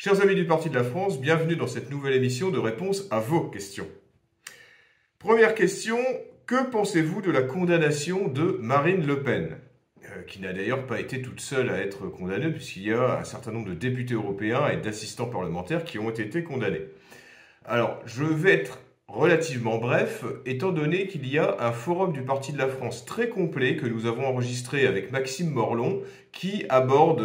Chers amis du Parti de la France, bienvenue dans cette nouvelle émission de réponse à vos questions. Première question, que pensez-vous de la condamnation de Marine Le Pen, qui n'a d'ailleurs pas été toute seule à être condamnée, puisqu'il y a un certain nombre de députés européens et d'assistants parlementaires qui ont été condamnés. Alors, je vais être relativement bref, étant donné qu'il y a un forum du Parti de la France très complet que nous avons enregistré avec Maxime Morlon qui aborde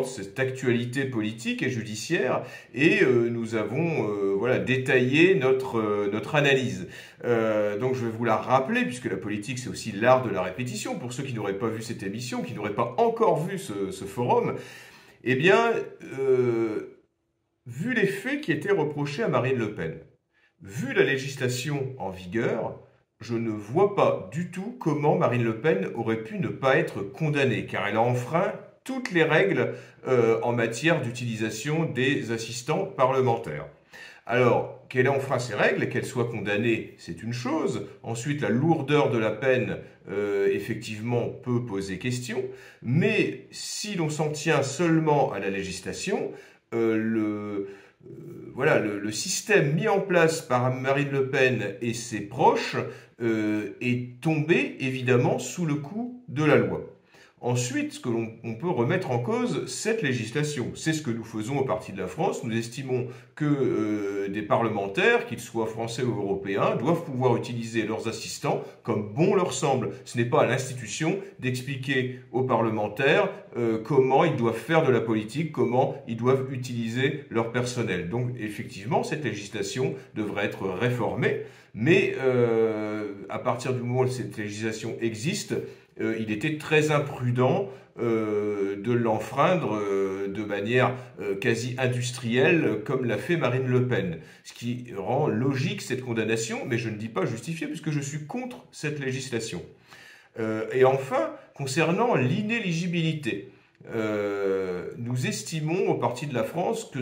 cette actualité politique et judiciaire et nous avons détaillé notre analyse. Donc je vais vous la rappeler puisque la politique c'est aussi l'art de la répétition pour ceux qui n'auraient pas vu cette émission, qui n'auraient pas encore vu ce forum. Eh bien, vu les faits qui étaient reprochés à Marine Le Pen, vu la législation en vigueur, je ne vois pas du tout comment Marine Le Pen aurait pu ne pas être condamnée, car elle a enfreint toutes les règles en matière d'utilisation des assistants parlementaires. Alors, qu'elle ait enfreint ces règles et qu'elle soit condamnée, c'est une chose. Ensuite, la lourdeur de la peine, effectivement, peut poser question. Mais si l'on s'en tient seulement à la législation, le système mis en place par Marine Le Pen et ses proches est tombé évidemment sous le coup de la loi. Ensuite, ce que l'on peut remettre en cause, cette législation. C'est ce que nous faisons au Parti de la France. Nous estimons que des parlementaires, qu'ils soient français ou européens, doivent pouvoir utiliser leurs assistants comme bon leur semble. Ce n'est pas à l'institution d'expliquer aux parlementaires comment ils doivent faire de la politique, comment ils doivent utiliser leur personnel. Donc, effectivement, cette législation devrait être réformée. Mais à partir du moment où cette législation existe, il était très imprudent de l'enfreindre de manière quasi industrielle comme l'a fait Marine Le Pen. Ce qui rend logique cette condamnation, mais je ne dis pas justifiée puisque je suis contre cette législation. Et enfin, concernant l'inéligibilité, nous estimons au Parti de la France que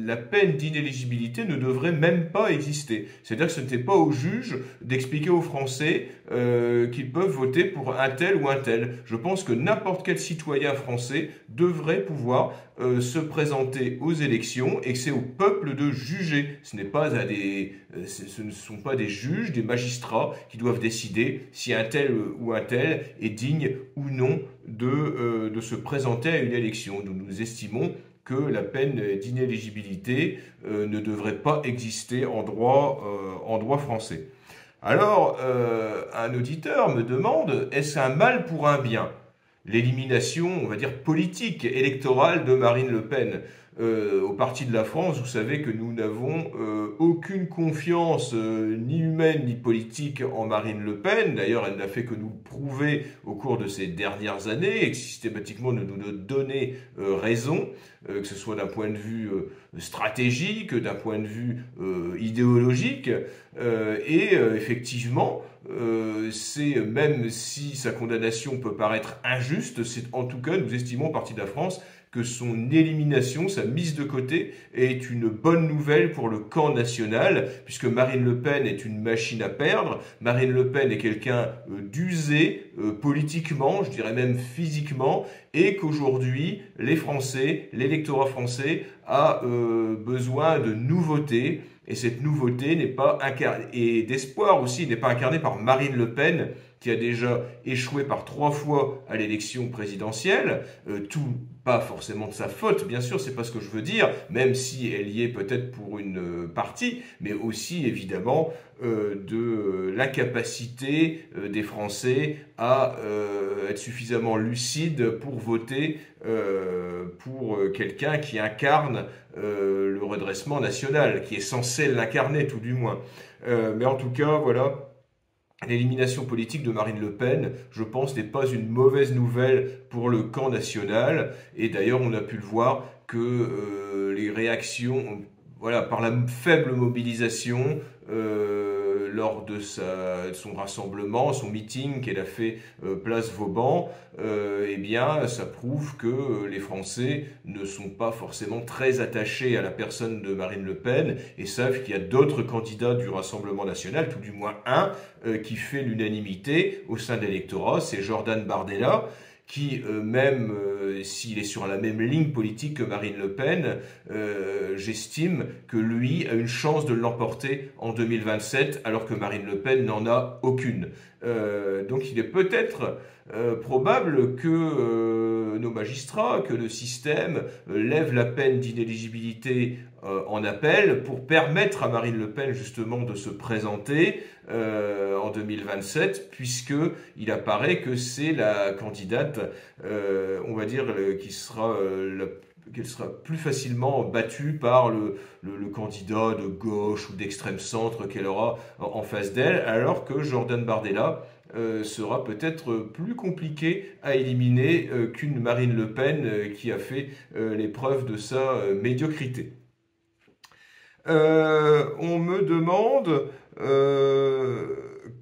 la peine d'inéligibilité ne devrait même pas exister. C'est-à-dire que ce n'était pas au juge d'expliquer aux Français qu'ils peuvent voter pour un tel ou un tel. Je pense que n'importe quel citoyen français devrait pouvoir se présenter aux élections et que c'est au peuple de juger. Ce ne sont pas des juges, des magistrats qui doivent décider si un tel ou un tel est digne ou non de se présenter à une élection. Nous estimons que la peine d'inéligibilité ne devrait pas exister en droit français. Alors, un auditeur me demande, est-ce un mal pour un bien ? L'élimination, on va dire, politique, électorale de Marine Le Pen. Au Parti de la France, vous savez que nous n'avons aucune confiance ni humaine ni politique en Marine Le Pen. D'ailleurs, elle n'a fait que nous prouver au cours de ces dernières années et que systématiquement de nous donner raison, que ce soit d'un point de vue stratégique, d'un point de vue idéologique. Effectivement, même si sa condamnation peut paraître injuste, c'est en tout cas, nous estimons au Parti de la France que son élimination, sa mise de côté, est une bonne nouvelle pour le camp national, puisque Marine Le Pen est une machine à perdre. Marine Le Pen est quelqu'un d'usé politiquement, je dirais même physiquement, et qu'aujourd'hui, les Français, l'électorat français, a besoin de nouveautés. Et cette nouveauté n'est pas incarnée, et d'espoir aussi, n'est pas incarnée par Marine Le Pen, qui a déjà échoué par 3 fois à l'élection présidentielle, pas forcément de sa faute, bien sûr, c'est pas ce que je veux dire, même si elle y est peut-être pour une partie, mais aussi évidemment de l'incapacité des Français à être suffisamment lucides pour voter pour quelqu'un qui incarne le redressement national, qui est censé l'incarner tout du moins. Mais en tout cas, voilà. L'élimination politique de Marine Le Pen, je pense, n'est pas une mauvaise nouvelle pour le camp national. Et d'ailleurs, on a pu le voir que les réactions, par la faible mobilisation lors de son rassemblement, son meeting qu'elle a fait place Vauban, ça prouve que les Français ne sont pas forcément très attachés à la personne de Marine Le Pen et savent qu'il y a d'autres candidats du Rassemblement national, tout du moins un, qui fait l'unanimité au sein de l'électorat, c'est Jordan Bardella. qui, même s'il est sur la même ligne politique que Marine Le Pen, j'estime que lui a une chance de l'emporter en 2027, alors que Marine Le Pen n'en a aucune. Donc il est peut-être probable que nos magistrats, que le système lève la peine d'inéligibilité en appel pour permettre à Marine Le Pen justement de se présenter en 2027, puisqu'il apparaît que c'est la candidate, on va dire, qu'elle sera plus facilement battue par le candidat de gauche ou d'extrême centre qu'elle aura en face d'elle, alors que Jordan Bardella sera peut-être plus compliqué à éliminer qu'une Marine Le Pen qui a fait les preuves de sa médiocrité. On me demande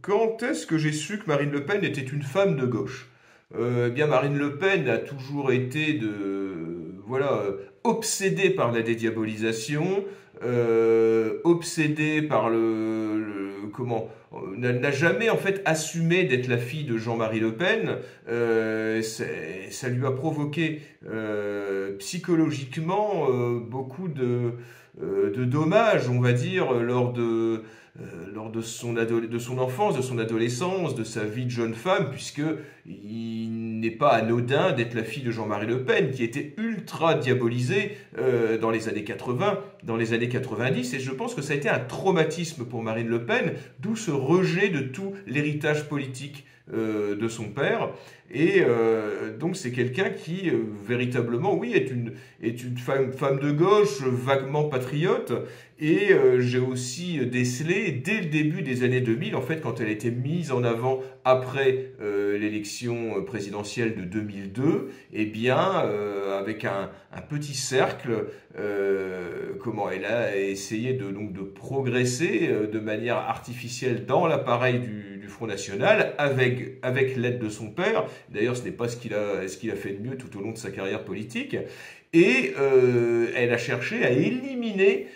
quand est-ce que j'ai su que Marine Le Pen était une femme de gauche. Eh bien, Marine Le Pen a toujours été obsédée par la dédiabolisation, obsédée par n'a jamais en fait assumé d'être la fille de Jean-Marie Le Pen. Ça lui a provoqué psychologiquement beaucoup de dommages, on va dire, lors de son enfance, de son adolescence, de sa vie de jeune femme, puisque il n'est pas anodin d'être la fille de Jean-Marie Le Pen, qui était ultra diabolisé dans les années 80, dans les années 90, et je pense que ça a été un traumatisme pour Marine Le Pen, d'où ce rejet de tout l'héritage politique de son père. Et donc c'est quelqu'un qui véritablement, oui, est une femme de gauche, vaguement patriote. Et j'ai aussi décelé dès le début des années 2000, en fait, quand elle a été mise en avant après l'élection présidentielle de 2002, eh bien, avec un petit cercle, elle a essayé de progresser de manière artificielle dans l'appareil du Front National, avec l'aide de son père. D'ailleurs, ce n'est pas ce qu'il a fait de mieux tout au long de sa carrière politique. Et elle a cherché à éliminer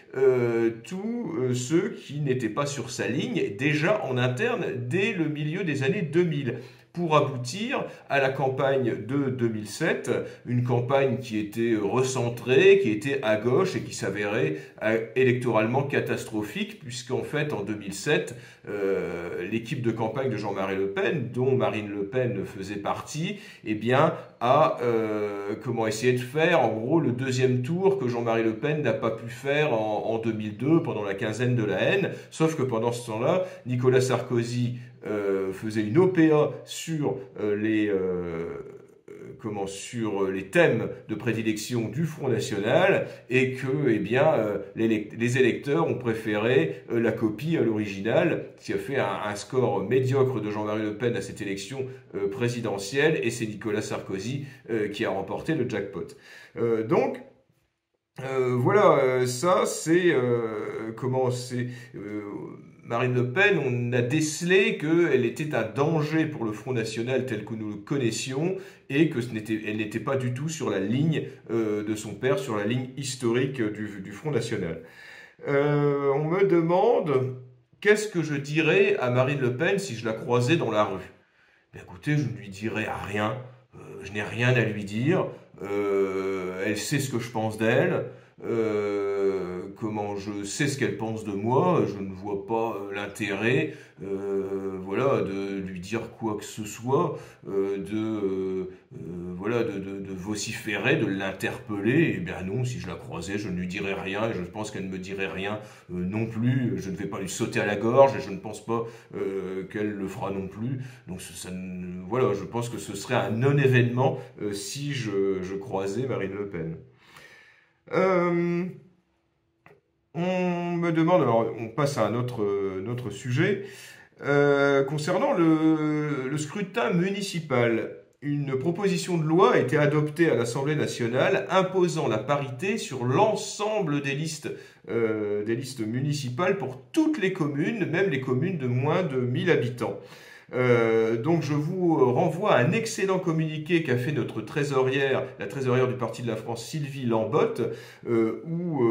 tous ceux qui n'étaient pas sur sa ligne, déjà en interne, dès le milieu des années 2000. Pour aboutir à la campagne de 2007, une campagne qui était recentrée, qui était à gauche et qui s'avérait électoralement catastrophique, puisqu'en fait, en 2007, l'équipe de campagne de Jean-Marie Le Pen, dont Marine Le Pen faisait partie, eh bien, a essayé de faire, en gros, le deuxième tour que Jean-Marie Le Pen n'a pas pu faire en 2002, pendant la quinzaine de la haine, sauf que pendant ce temps-là, Nicolas Sarkozy faisait une OPA sur sur les thèmes de prédilection du Front National, et que les électeurs ont préféré la copie à l'original, ce qui a fait un score médiocre de Jean-Marie Le Pen à cette élection présidentielle, et c'est Nicolas Sarkozy qui a remporté le jackpot. Ça c'est Marine Le Pen, on a décelé qu'elle était un danger pour le Front National tel que nous le connaissions, et qu'elle n'était pas du tout sur la ligne de son père, sur la ligne historique du Front National. On me demande qu'est-ce que je dirais à Marine Le Pen si je la croisais dans la rue. Bien, écoutez, je ne lui dirais rien, je n'ai rien à lui dire, elle sait ce que je pense d'elle. Je sais ce qu'elle pense de moi, je ne vois pas l'intérêt de lui dire quoi que ce soit, de vociférer, de l'interpeller. Et bien non, si je la croisais, je ne lui dirais rien, et je pense qu'elle ne me dirait rien non plus. Je ne vais pas lui sauter à la gorge, et je ne pense pas qu'elle le fera non plus. Donc je pense que ce serait un non-événement si je croisais Marine Le Pen. On me demande, alors on passe à un autre sujet, concernant le scrutin municipal. Une proposition de loi a été adoptée à l'Assemblée nationale imposant la parité sur l'ensemble des listes municipales pour toutes les communes, même les communes de moins de 1000 habitants. Donc je vous renvoie à un excellent communiqué qu'a fait notre la trésorière du Parti de la France, Sylvie Lambotte, où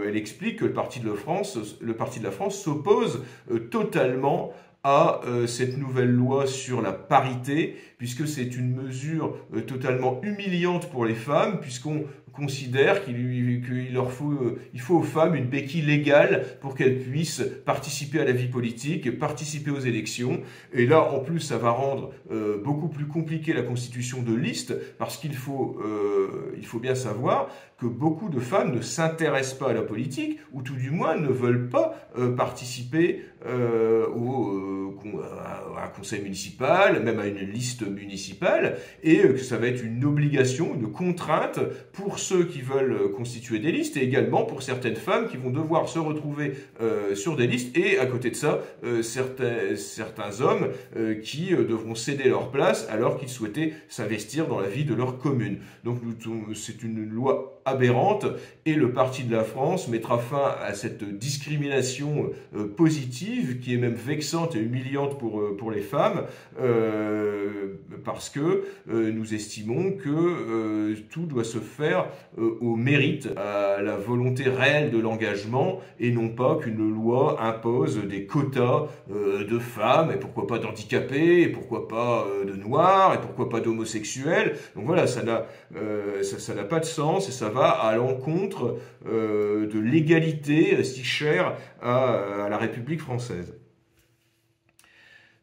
elle explique que le Parti de la France s'oppose totalement à cette nouvelle loi sur la parité, puisque c'est une mesure totalement humiliante pour les femmes, puisqu'on considère il faut aux femmes une béquille légale pour qu'elles puissent participer à la vie politique, participer aux élections. Et là, en plus, ça va rendre beaucoup plus compliqué la constitution de listes, parce qu'il faut bien savoir que beaucoup de femmes ne s'intéressent pas à la politique, ou tout du moins ne veulent pas participer à un conseil municipal, même à une liste municipale, et que ça va être une obligation, une contrainte pour ceux qui veulent constituer des listes, et également pour certaines femmes qui vont devoir se retrouver sur des listes, et à côté de ça, certains hommes qui devront céder leur place alors qu'ils souhaitaient s'investir dans la vie de leur commune. Donc c'est une loi aberrante, et le Parti de la France mettra fin à cette discrimination positive qui est même vexante et humiliante pour les femmes, parce que nous estimons que tout doit se faire au mérite, à la volonté réelle de l'engagement, et non pas qu'une loi impose des quotas de femmes, et pourquoi pas d'handicapés, et pourquoi pas de noirs, et pourquoi pas d'homosexuels. Donc voilà, ça n'a pas de sens, et ça va à l'encontre de l'égalité si chère à la République française.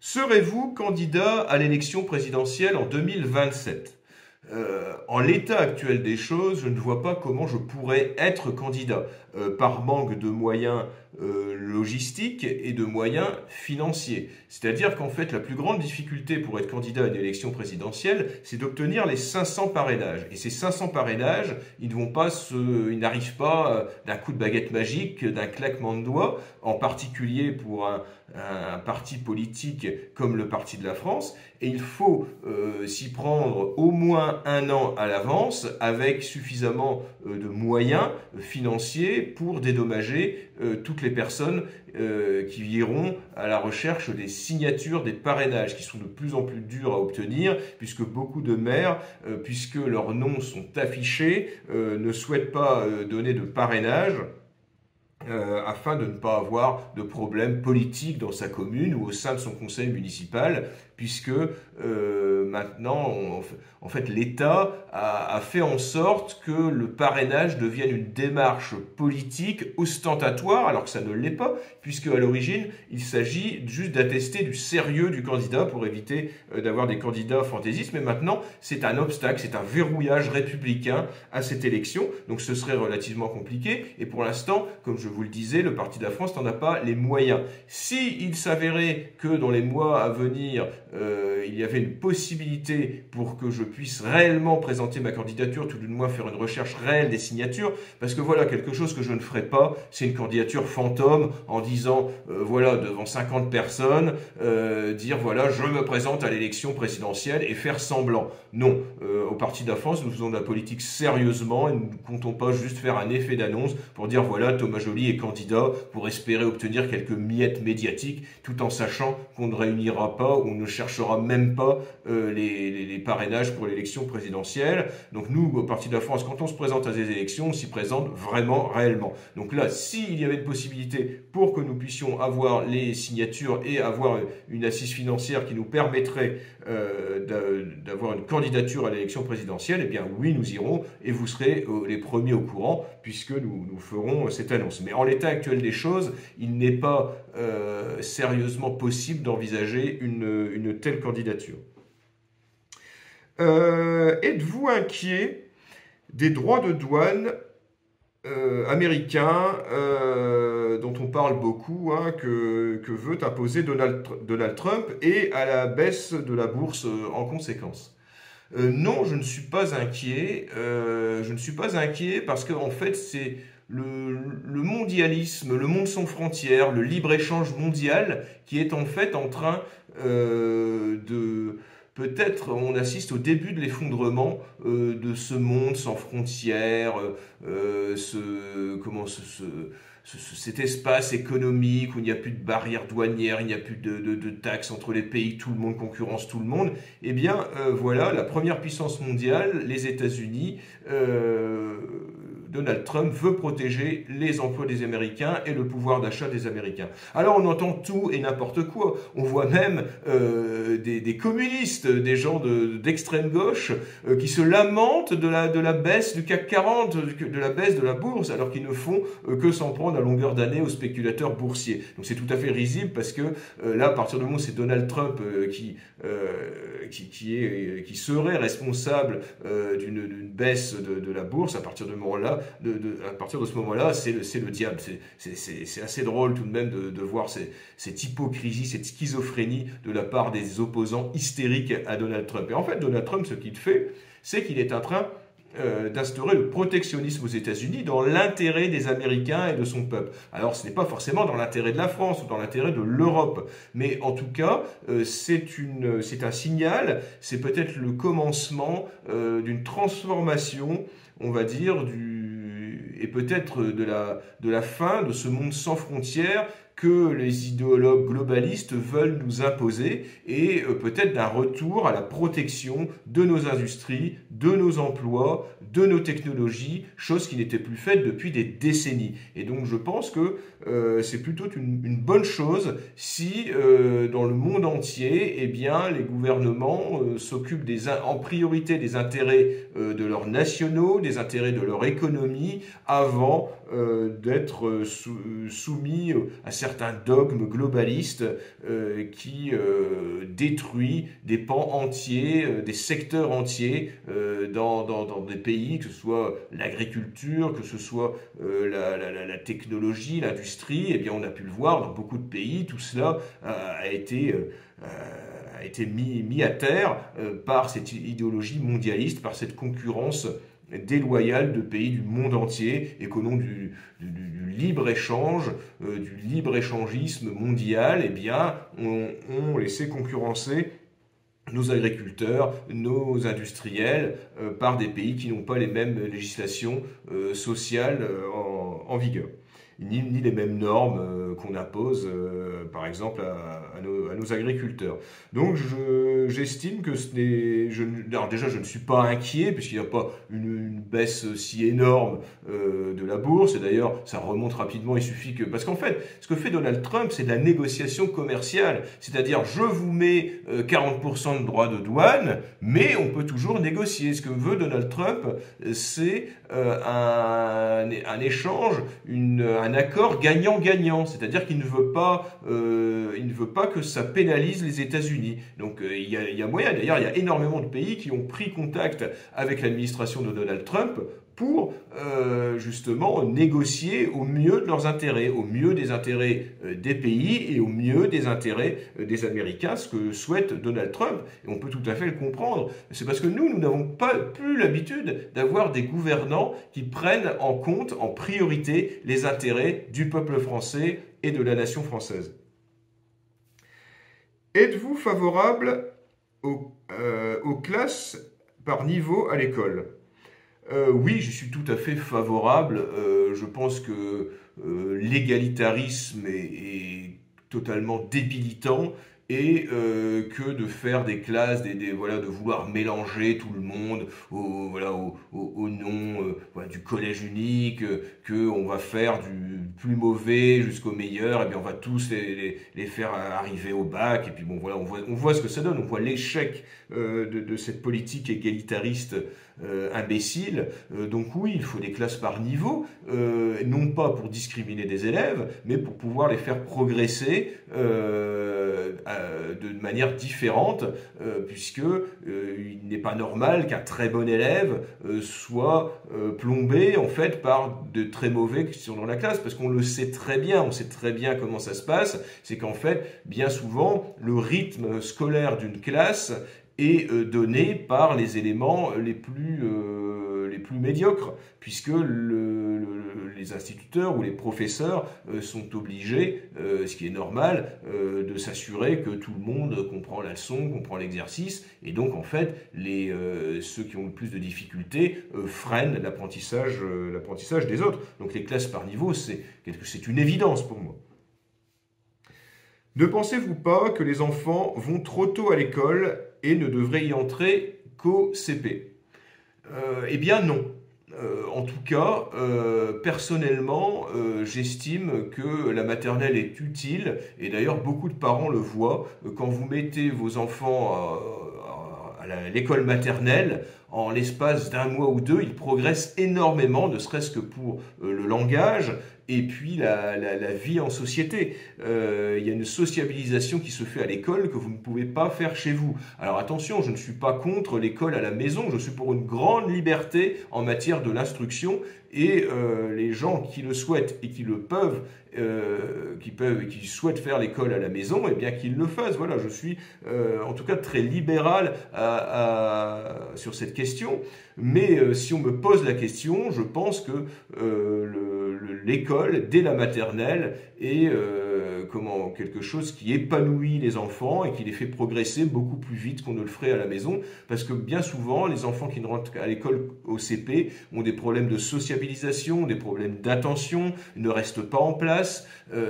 Serez-vous candidat à l'élection présidentielle en 2027 ? En l'état actuel des choses, je ne vois pas comment je pourrais être candidat, par manque de moyens logistiques et de moyens financiers. C'est-à-dire qu'en fait, la plus grande difficulté pour être candidat à une élection présidentielle, c'est d'obtenir les 500 parrainages. Et ces 500 parrainages, ils n'arrivent pas d'un coup de baguette magique, d'un claquement de doigts, en particulier pour un parti politique comme le Parti de la France, et il faut s'y prendre au moins un an à l'avance, avec suffisamment de moyens financiers pour dédommager toutes les personnes qui iront à la recherche des signatures, des parrainages, qui sont de plus en plus durs à obtenir, puisque beaucoup de maires, puisque leurs noms sont affichés, ne souhaitent pas donner de parrainage, afin de ne pas avoir de problème politique dans sa commune ou au sein de son conseil municipal, puisque maintenant, en fait, l'État a fait en sorte que le parrainage devienne une démarche politique ostentatoire, alors que ça ne l'est pas, puisque à l'origine, il s'agit juste d'attester du sérieux du candidat pour éviter d'avoir des candidats fantaisistes. Mais maintenant, c'est un obstacle, c'est un verrouillage républicain à cette élection, donc ce serait relativement compliqué. Et pour l'instant, comme je vous le disais, le Parti de la France n'en a pas les moyens. Si il s'avérait que dans les mois à venir, il y avait une possibilité pour que je puisse réellement présenter ma candidature, tout du moins faire une recherche réelle des signatures, parce que voilà, quelque chose que je ne ferai pas, c'est une candidature fantôme en disant, voilà, devant 50 personnes, dire, voilà, je me présente à l'élection présidentielle et faire semblant. Non, au Parti de la France, nous faisons de la politique sérieusement et nous ne comptons pas juste faire un effet d'annonce pour dire, voilà, Thomas Joly est candidat pour espérer obtenir quelques miettes médiatiques, tout en sachant qu'on ne réunira pas ou on ne cherchera même pas les parrainages pour l'élection présidentielle. Donc nous, au Parti de la France, quand on se présente à des élections, on s'y présente vraiment, réellement. Donc là, s'il y avait une possibilité pour que nous puissions avoir les signatures et avoir une assise financière qui nous permettrait d'avoir une candidature à l'élection présidentielle, eh bien oui, nous irons et vous serez les premiers au courant puisque nous ferons cette annonce. Mais en l'état actuel des choses, il n'est pas sérieusement possible d'envisager une telle candidature. Êtes-vous inquiet des droits de douane américains dont on parle beaucoup, hein, que veut imposer Donald Trump, et à la baisse de la bourse en conséquence? Non, je ne suis pas inquiet. Je ne suis pas inquiet parce qu'en fait, c'est le mondialisme, le monde sans frontières, le libre-échange mondial qui est en fait en train de... Peut-être on assiste au début de l'effondrement de ce monde sans frontières, cet espace économique où il n'y a plus de barrières douanières, il n'y a plus de taxes entre les pays, tout le monde concurrence tout le monde. Eh bien, voilà, la première puissance mondiale, les États-Unis, Donald Trump veut protéger les emplois des Américains et le pouvoir d'achat des Américains. Alors on entend tout et n'importe quoi. On voit même des communistes, des gens d'extrême gauche qui se lamentent de la baisse du CAC 40, de la baisse de la bourse, alors qu'ils ne font que s'en prendre à longueur d'année aux spéculateurs boursiers. Donc c'est tout à fait risible parce que là, à partir du moment où c'est Donald Trump qui serait responsable d'une baisse de la bourse, à partir de ce moment-là, c'est le diable. C'est assez drôle tout de même de voir cette hypocrisie, cette schizophrénie de la part des opposants hystériques à Donald Trump. Et en fait, Donald Trump, ce qu'il fait, c'est qu'il est en train d'instaurer le protectionnisme aux États-Unis dans l'intérêt des Américains et de son peuple. Alors ce n'est pas forcément dans l'intérêt de la France ou dans l'intérêt de l'Europe, mais en tout cas c'est un signal, c'est peut-être le commencement d'une transformation, on va dire, et peut-être de la fin de ce monde sans frontières que les idéologues globalistes veulent nous imposer et peut-être d'un retour à la protection de nos industries, de nos emplois, de nos technologies, chose qui n'était plus faite depuis des décennies. Et donc je pense que c'est plutôt une bonne chose si dans le monde entier, eh bien, les gouvernements s'occupent en priorité des intérêts de leurs nationaux, des intérêts de leur économie, avant d'être soumis à certains dogmes globalistes qui détruisent des pans entiers, des secteurs entiers dans des pays, que ce soit l'agriculture, que ce soit la technologie, l'industrie. Eh bien, on a pu le voir dans beaucoup de pays, tout cela a été mis à terre par cette idéologie mondialiste, par cette concurrence déloyale de pays du monde entier, et qu'au nom du libre-échange, du libre-échangisme mondial, eh bien, on laissé concurrencer nos agriculteurs, nos industriels, par des pays qui n'ont pas les mêmes législations sociales en vigueur, ni les mêmes normes qu'on impose, par exemple, à nos agriculteurs. Donc j'estime que alors déjà, je ne suis pas inquiet, puisqu'il n'y a pas une baisse si énorme de la bourse, et d'ailleurs, ça remonte rapidement, il suffit que... Parce qu'en fait, ce que fait Donald Trump, c'est de la négociation commerciale, c'est-à-dire, je vous mets 40% de droits de douane, mais on peut toujours négocier. Ce que veut Donald Trump, c'est un échange, un accord gagnant-gagnant, c'est-à-dire qu'il ne veut pas que ça pénalise les États-Unis. Donc il y a moyen, d'ailleurs il y a énormément de pays qui ont pris contact avec l'administration de Donald Trump pour justement négocier au mieux de leurs intérêts, au mieux des intérêts des pays et au mieux des intérêts des Américains, ce que souhaite Donald Trump. Et on peut tout à fait le comprendre. C'est parce que nous n'avons pas plus l'habitude d'avoir des gouvernants qui prennent en compte, en priorité, les intérêts du peuple français et de la nation française. Êtes-vous favorable aux classes par niveau à l'école ? Oui, je suis tout à fait favorable. Je pense que l'égalitarisme est totalement débilitant, et que de faire des classes, voilà, de vouloir mélanger tout le monde au nom du collège unique, qu'on va faire du plus mauvais jusqu'au meilleur, et bien on va tous les faire arriver au bac, et puis bon voilà, on voit ce que ça donne, on voit l'échec de cette politique égalitariste imbécile. Donc oui, il faut des classes par niveau, non pas pour discriminer des élèves, mais pour pouvoir les faire progresser de manière différente, puisque il n'est pas normal qu'un très bon élève soit plombé en fait par de très mauvais qui sont dans la classe, parce qu'on le sait très bien, on sait très bien comment ça se passe. C'est qu'en fait, bien souvent, le rythme scolaire d'une classe est donné par les éléments les plus médiocres, puisque les instituteurs ou les professeurs sont obligés, ce qui est normal, de s'assurer que tout le monde comprend la leçon, comprend l'exercice, et donc en fait, ceux qui ont le plus de difficultés freinent l'apprentissage des autres. Donc les classes par niveau, c'est une évidence pour moi. Ne pensez-vous pas que les enfants vont trop tôt à l'école et ne devraient y entrer qu'au CP ? Eh bien non. En tout cas, personnellement, j'estime que la maternelle est utile, et d'ailleurs beaucoup de parents le voient. Quand vous mettez vos enfants à l'école maternelle, en l'espace d'un mois ou deux, ils progressent énormément, ne serait-ce que pour le langage et puis la vie en société. Il y a une sociabilisation qui se fait à l'école que vous ne pouvez pas faire chez vous. Alors attention, je ne suis pas contre l'école à la maison, je suis pour une grande liberté en matière de l'instruction, et les gens qui le souhaitent et qui le peuvent, qui souhaitent faire l'école à la maison, eh bien qu'ils le fassent. Voilà, je suis en tout cas très libéral sur cette question. Mais si on me pose la question, je pense que l'école, dès la maternelle, est quelque chose qui épanouit les enfants et qui les fait progresser beaucoup plus vite qu'on ne le ferait à la maison. Parce que bien souvent, les enfants qui ne rentrent à l'école au CP ont des problèmes de sociabilisation, des problèmes d'attention, ne restent pas en place.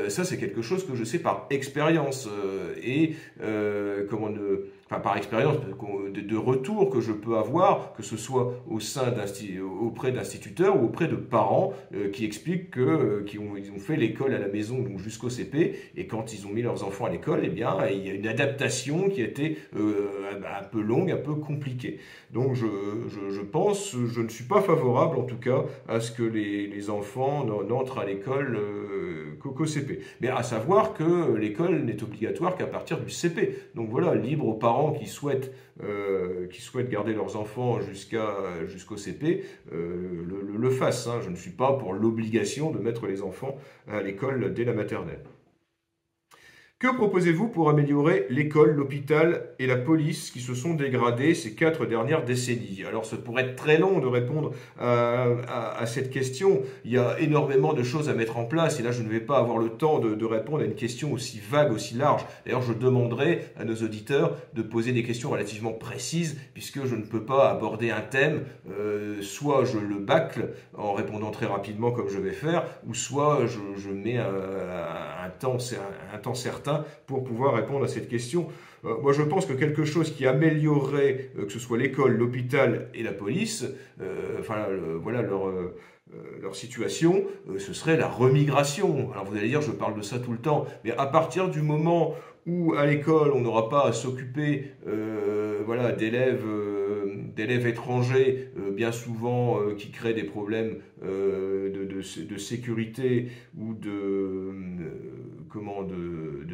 Ça, c'est quelque chose que je sais par expérience. Par expérience de retour que je peux avoir, que ce soit auprès d'instituteurs ou auprès de parents qui expliquent qu'ils ont fait l'école à la maison, donc jusqu'au CP, et quand ils ont mis leurs enfants à l'école, eh bien, il y a une adaptation qui a été un peu longue, un peu compliquée. Donc je ne suis pas favorable en tout cas à ce que les enfants n'entrent à l'école qu'au CP. Mais à savoir que l'école n'est obligatoire qu'à partir du CP. Donc voilà, libre aux parents qui souhaitent garder leurs enfants jusqu'au CP, le fassent. Hein. Je ne suis pas pour l'obligation de mettre les enfants à l'école dès la maternelle. Que proposez-vous pour améliorer l'école, l'hôpital et la police qui se sont dégradés ces 4 dernières décennies? Alors, ça pourrait être très long de répondre à cette question. Il y a énormément de choses à mettre en place et là, je ne vais pas avoir le temps de répondre à une question aussi vague, aussi large. D'ailleurs, je demanderai à nos auditeurs de poser des questions relativement précises puisque je ne peux pas aborder un thème, soit je le bâcle en répondant très rapidement comme je vais faire, ou soit je mets un temps certain pour pouvoir répondre à cette question. Moi, je pense que quelque chose qui améliorerait, que ce soit l'école, l'hôpital et la police, leur situation, ce serait la remigration. Alors vous allez dire, je parle de ça tout le temps, mais à partir du moment où à l'école on n'aura pas à s'occuper d'élèves étrangers, bien souvent qui créent des problèmes de sécurité ou de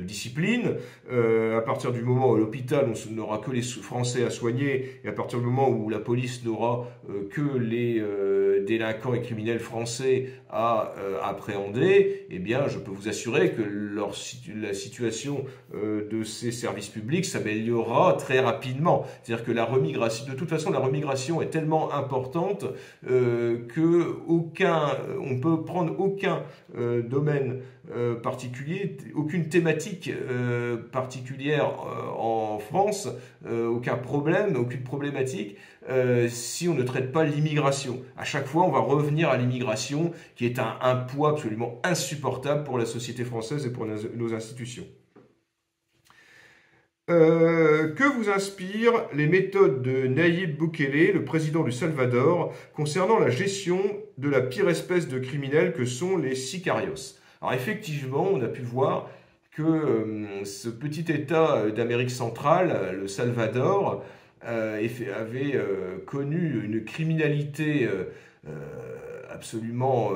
discipline, à partir du moment où à l'hôpital on n'aura que les Français à soigner, et à partir du moment où la police n'aura que les délinquants et criminels français à appréhender, eh bien je peux vous assurer que la situation de ces services publics s'améliorera très rapidement. C'est-à-dire que de toute façon, la remigration est tellement importante on peut prendre aucun domaine particulier, aucune thématique particulière en France, aucun problème, aucune problématique, si on ne traite pas l'immigration. À chaque fois, on va revenir à l'immigration, qui est un poids absolument insupportable pour la société française et pour nos institutions. Que vous inspirent les méthodes de Nayib Bukele, le président du Salvador, concernant la gestion de la pire espèce de criminels que sont les sicarios? Alors effectivement, on a pu voir que ce petit État d'Amérique centrale, le Salvador, avait connu une criminalité absolument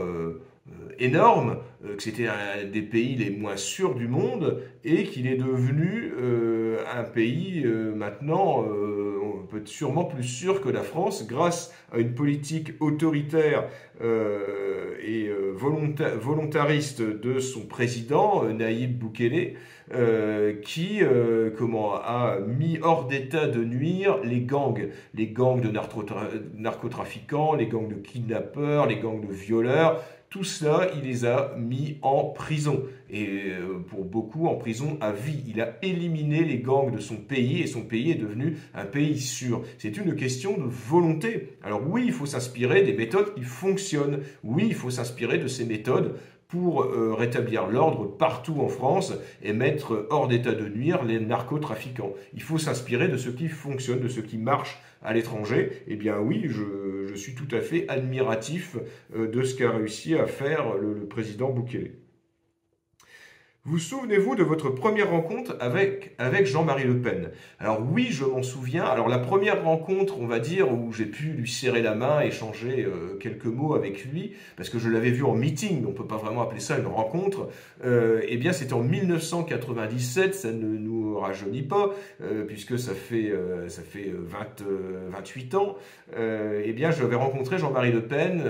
énorme, que c'était un des pays les moins sûrs du monde et qu'il est devenu un pays maintenant peut être sûrement plus sûr que la France grâce à une politique autoritaire et volontariste de son président Nayib Bukele qui a mis hors d'état de nuire les gangs de narcotrafiquants, les gangs de kidnappeurs, les gangs de violeurs. Tout ça, il les a mis en prison, et pour beaucoup en prison à vie. Il a éliminé les gangs de son pays, et son pays est devenu un pays sûr. C'est une question de volonté. Alors oui, il faut s'inspirer des méthodes qui fonctionnent. Oui, il faut s'inspirer de ces méthodes pour rétablir l'ordre partout en France et mettre hors d'état de nuire les narcotrafiquants. Il faut s'inspirer de ce qui fonctionne, de ce qui marche à l'étranger. Eh bien oui, je suis tout à fait admiratif de ce qu'a réussi à faire le président Bukele. Vous souvenez-vous de votre première rencontre avec Jean-Marie Le Pen? Alors oui, je m'en souviens. Alors la première rencontre, on va dire, où j'ai pu lui serrer la main, échanger quelques mots avec lui, parce que je l'avais vu en meeting, on ne peut pas vraiment appeler ça une rencontre, eh bien c'était en 1997, ça ne nous rajeunit pas, puisque ça fait 28 ans. Eh bien j'avais rencontré Jean-Marie Le Pen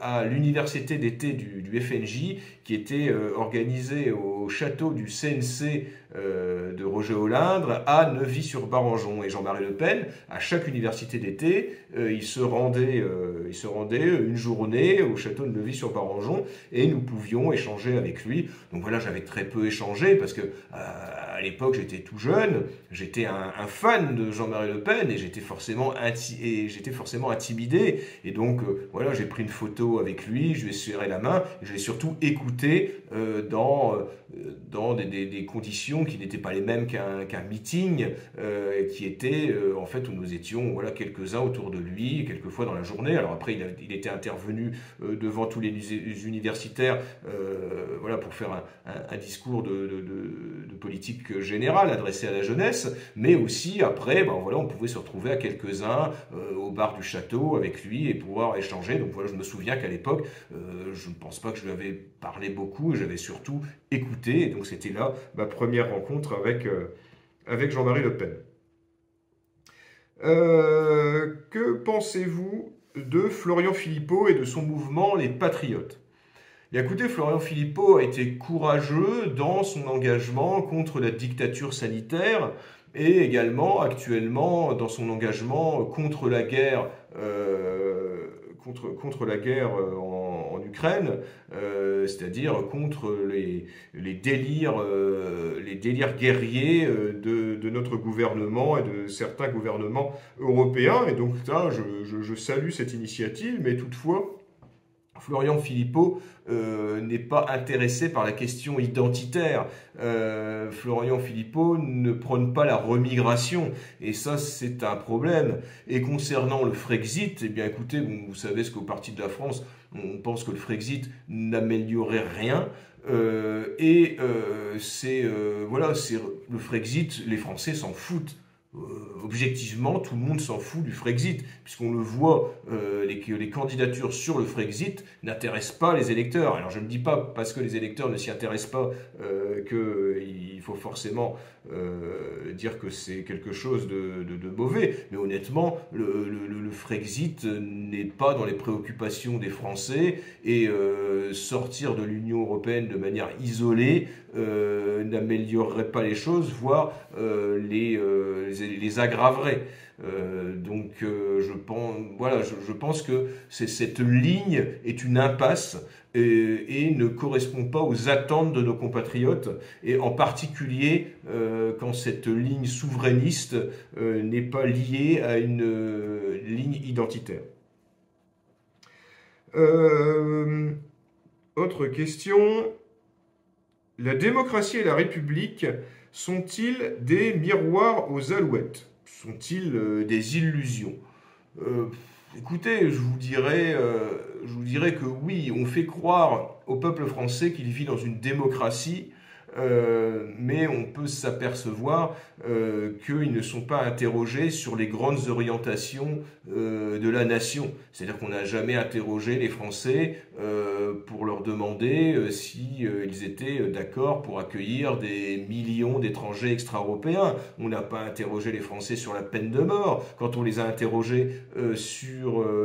à l'université d'été du FNJ, qui était organisée au château du CNC de Roger Olindre à Neuvy-sur-Barangeon. Et Jean-Marie Le Pen, à chaque université d'été, il se rendait une journée au château de Neuvy-sur-Barangeon et nous pouvions échanger avec lui. Donc voilà, j'avais très peu échangé parce que à l'époque j'étais tout jeune, j'étais un fan de Jean-Marie Le Pen et j'étais forcément intimidé. Et donc voilà, j'ai pris une photo avec lui, je lui ai serré la main, et je l'ai surtout écouté dans des conditions qui n'étaient pas les mêmes qu'un meeting, qui était en fait où nous étions voilà, quelques-uns autour de lui, quelquefois dans la journée. Alors après, il était intervenu devant tous les universitaires voilà, pour faire un discours de politique générale adressé à la jeunesse, mais aussi après, ben, voilà, on pouvait se retrouver à quelques-uns au bar du château avec lui et pouvoir échanger. Donc voilà, je me souviens qu'à l'époque, je ne pense pas que je lui avais parlé beaucoup, j'avais surtout écouté, et donc c'était là ma première rencontre avec Jean-Marie Le Pen. Que pensez-vous de Florian Philippot et de son mouvement Les Patriotes? Et écoutez, Florian Philippot a été courageux dans son engagement contre la dictature sanitaire et également actuellement dans son engagement contre la guerre en Ukraine, c'est-à-dire contre les délires guerriers de notre gouvernement et de certains gouvernements européens. Et donc là, je salue cette initiative, mais toutefois, Florian Philippot n'est pas intéressé par la question identitaire. Florian Philippot ne prône pas la remigration, et ça c'est un problème. Et concernant le Frexit, eh bien écoutez, vous savez ce qu'au Parti de la France, on pense que le Frexit n'améliorerait rien. Voilà, c'est le Frexit, les Français s'en foutent. Objectivement, tout le monde s'en fout du Frexit, puisqu'on le voit, les candidatures sur le Frexit n'intéressent pas les électeurs. Alors je ne dis pas parce que les électeurs ne s'y intéressent pas qu'il faut forcément dire que c'est quelque chose de mauvais, mais honnêtement, le Frexit n'est pas dans les préoccupations des Français, et sortir de l'Union européenne de manière isolée n'améliorerait pas les choses, voire les aggraverait. Je pense que cette ligne est une impasse et ne correspond pas aux attentes de nos compatriotes, et en particulier quand cette ligne souverainiste n'est pas liée à une ligne identitaire. Autre question. La démocratie et la République sont-ils des miroirs aux alouettes? Sont-ils des illusions? Écoutez, je vous dirais que oui, on fait croire au peuple français qu'il vit dans une démocratie, mais on peut s'apercevoir qu'ils ne sont pas interrogés sur les grandes orientations de la nation. C'est-à-dire qu'on n'a jamais interrogé les Français pour leur demander s'ils étaient d'accord pour accueillir des millions d'étrangers extra-européens. On n'a pas interrogé les Français sur la peine de mort. Quand on les a interrogés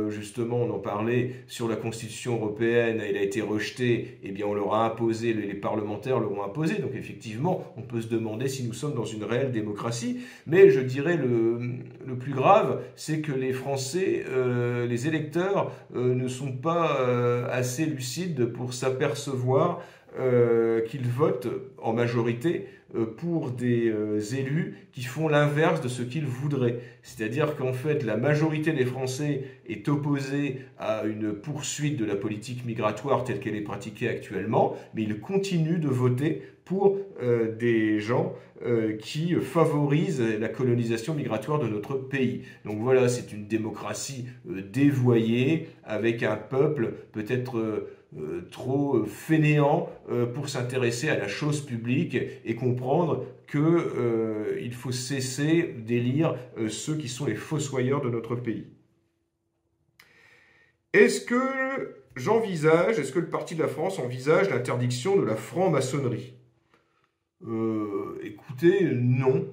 justement, on en parlait, sur la Constitution européenne, elle a été rejetée, eh bien on leur a imposé, les parlementaires leur ont imposé. Donc effectivement, on peut se demander si nous sommes dans une réelle démocratie. Mais je dirais le plus grave, c'est que les Français, les électeurs, ne sont pas assez lucides pour s'apercevoir qu'ils votent en majorité pour des élus qui font l'inverse de ce qu'ils voudraient. C'est-à-dire qu'en fait, la majorité des Français est opposée à une poursuite de la politique migratoire telle qu'elle est pratiquée actuellement, mais ils continuent de voter pour des gens qui favorisent la colonisation migratoire de notre pays. Donc voilà, c'est une démocratie dévoyée, avec un peuple peut-être trop fainéant pour s'intéresser à la chose publique et comprendre qu'il faut cesser d'élire ceux qui sont les fossoyeurs de notre pays. Est-ce que le Parti de la France envisage l'interdiction de la franc-maçonnerie ? Écoutez, non.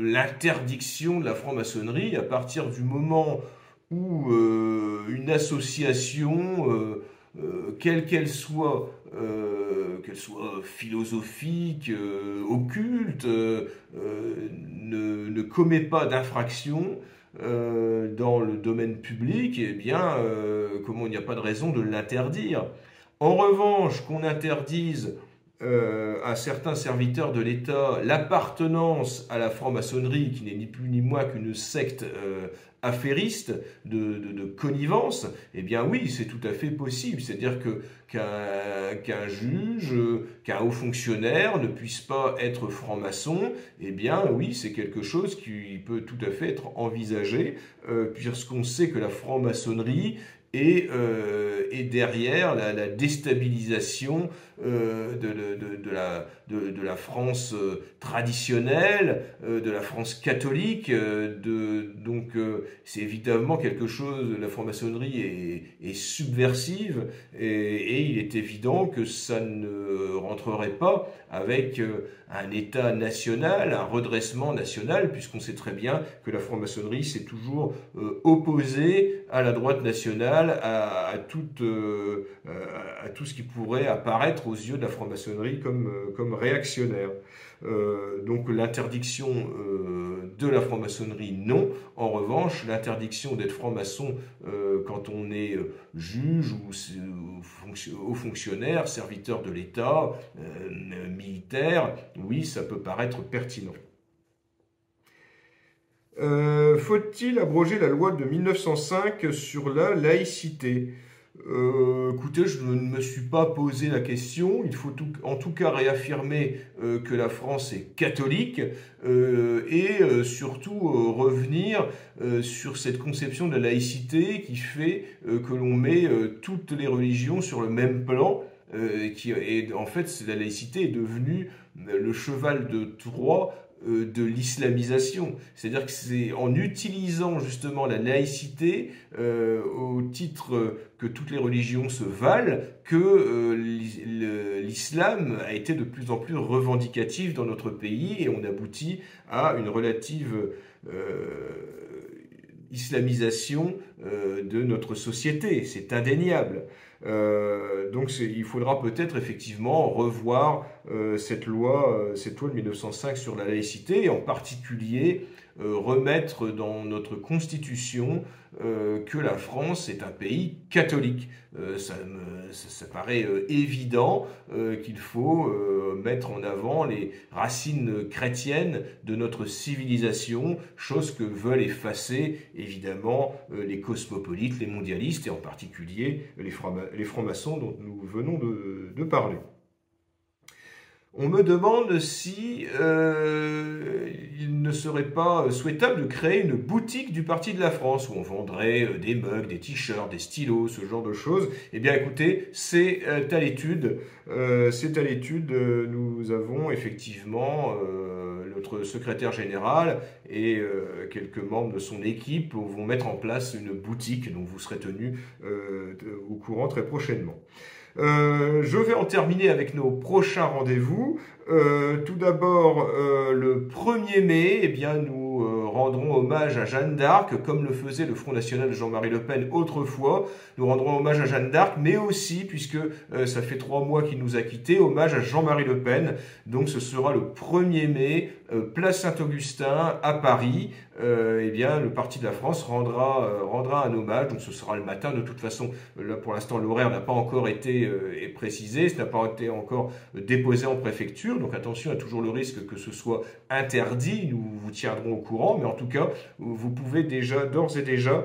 L'interdiction de la franc-maçonnerie, à partir du moment où une association, quelle qu'elle soit philosophique, occulte, ne commet pas d'infraction dans le domaine public, eh bien, comment il n'y a pas de raison de l'interdire. En revanche, qu'on interdise à certains serviteurs de l'État l'appartenance à la franc-maçonnerie, qui n'est ni plus ni moins qu'une secte affairiste de connivence, eh bien oui, c'est tout à fait possible. C'est-à-dire qu'un juge, qu'un haut fonctionnaire ne puisse pas être franc-maçon, eh bien oui, c'est quelque chose qui peut tout à fait être envisagé, puisqu'on sait que la franc-maçonnerie et derrière la déstabilisation de la France traditionnelle, de la France catholique. Donc c'est évidemment quelque chose, la franc-maçonnerie est subversive et il est évident que ça ne rentrerait pas avec un État national, un redressement national, puisqu'on sait très bien que la franc-maçonnerie s'est toujours opposée à la droite nationale, à tout ce qui pourrait apparaître aux yeux de la franc-maçonnerie comme réactionnaire. Donc l'interdiction de la franc-maçonnerie, non. En revanche, l'interdiction d'être franc-maçon quand on est juge ou haut fonctionnaire, serviteur de l'État, militaire, oui, ça peut paraître pertinent. Faut-il abroger la loi de 1905 sur la laïcité ? Écoutez, je ne me suis pas posé la question. Il faut en tout cas réaffirmer que la France est catholique et surtout revenir sur cette conception de la laïcité qui fait que l'on met toutes les religions sur le même plan. En fait, la laïcité est devenue le cheval de Troie de l'islamisation. C'est-à-dire que c'est en utilisant justement la laïcité au titre que toutes les religions se valent que l'islam a été de plus en plus revendicatif dans notre pays et on aboutit à une relative islamisation de notre société. C'est indéniable. Donc il faudra peut-être effectivement revoir cette loi de 1905 sur la laïcité et en particulier remettre dans notre constitution que la France est un pays catholique. Ça paraît évident qu'il faut mettre en avant les racines chrétiennes de notre civilisation, chose que veulent effacer évidemment les cosmopolites, les mondialistes et en particulier les francs-maçons dont nous venons de parler. On me demande si il ne serait pas souhaitable de créer une boutique du Parti de la France où on vendrait des mugs, des t-shirts, des stylos, ce genre de choses. Eh bien écoutez, c'est à l'étude. Nous avons effectivement notre secrétaire général et quelques membres de son équipe vont mettre en place une boutique, donc vous serez tenus au courant très prochainement. Je vais en terminer avec nos prochains rendez-vous. Tout d'abord, le 1er mai, eh bien, nous rendrons hommage à Jeanne d'Arc, comme le faisait le Front National de Jean-Marie Le Pen autrefois. Nous rendrons hommage à Jeanne d'Arc, mais aussi, puisque ça fait 3 mois qu'il nous a quittés, hommage à Jean-Marie Le Pen. Donc ce sera le 1er mai, place Saint-Augustin à Paris. eh bien, le Parti de la France rendra un hommage. Donc ce sera le matin. De toute façon, là pour l'instant, l'horaire n'a pas encore été précisé, ce n'a pas été encore déposé en préfecture. Donc attention, il y a toujours le risque que ce soit interdit. Nous vous tiendrons au courant, mais en tout cas, vous pouvez déjà, d'ores et déjà,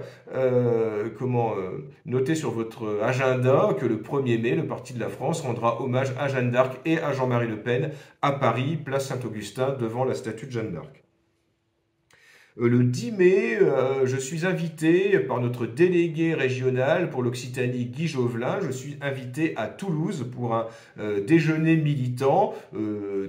noter sur votre agenda que le 1er mai, le Parti de la France rendra hommage à Jeanne d'Arc et à Jean-Marie Le Pen à Paris, place Saint-Augustin, devant la statue de Jeanne d'Arc. Le 10 mai, je suis invité par notre délégué régional pour l'Occitanie, Guy Jovelin. Je suis invité à Toulouse pour un déjeuner militant.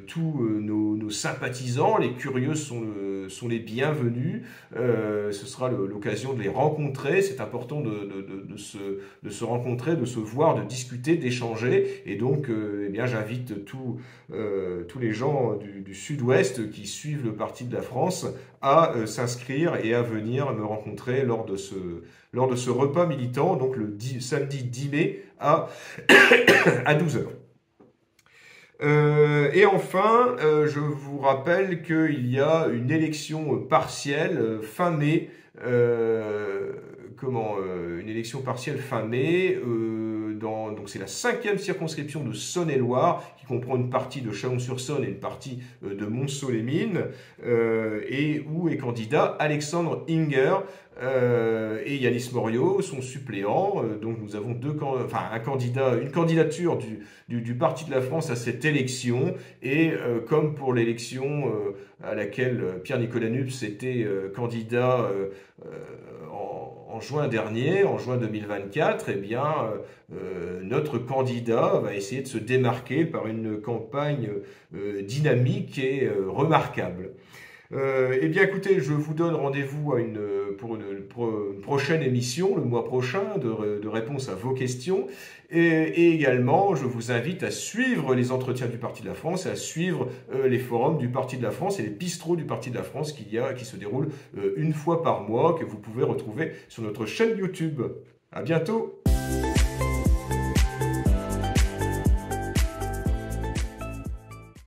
Tous nos sympathisants, les curieux sont les bienvenus. Ce sera l'occasion de les rencontrer. C'est important de se rencontrer, de se voir, de discuter, d'échanger. Et donc, eh bien, j'invite tous les gens du Sud-Ouest qui suivent le Parti de la France à s'inscrire et à venir me rencontrer lors de ce repas militant, donc samedi 10 mai à 12h. Et enfin, je vous rappelle qu'il y a une élection partielle fin mai. Une élection partielle fin mai. Donc c'est la 5e circonscription de Saône-et-Loire, qui comprend une partie de Chalon-sur-Saône et une partie de Montceau-les-Mines, et où est candidat Alexandre Inger et Yanis Morio, son suppléant. Donc nous avons une candidature du Parti de la France à cette élection, et comme pour l'élection à laquelle Pierre-Nicolas Nupes était candidat en juin dernier, en juin 2024, eh bien, notre candidat va essayer de se démarquer par une campagne dynamique et remarquable. Eh bien, écoutez, je vous donne rendez-vous pour une prochaine émission, le mois prochain, de réponse à vos questions. Et également, je vous invite à suivre les entretiens du Parti de la France et à suivre les forums du Parti de la France et les bistrots du Parti de la France qui se déroulent une fois par mois, que vous pouvez retrouver sur notre chaîne YouTube. À bientôt!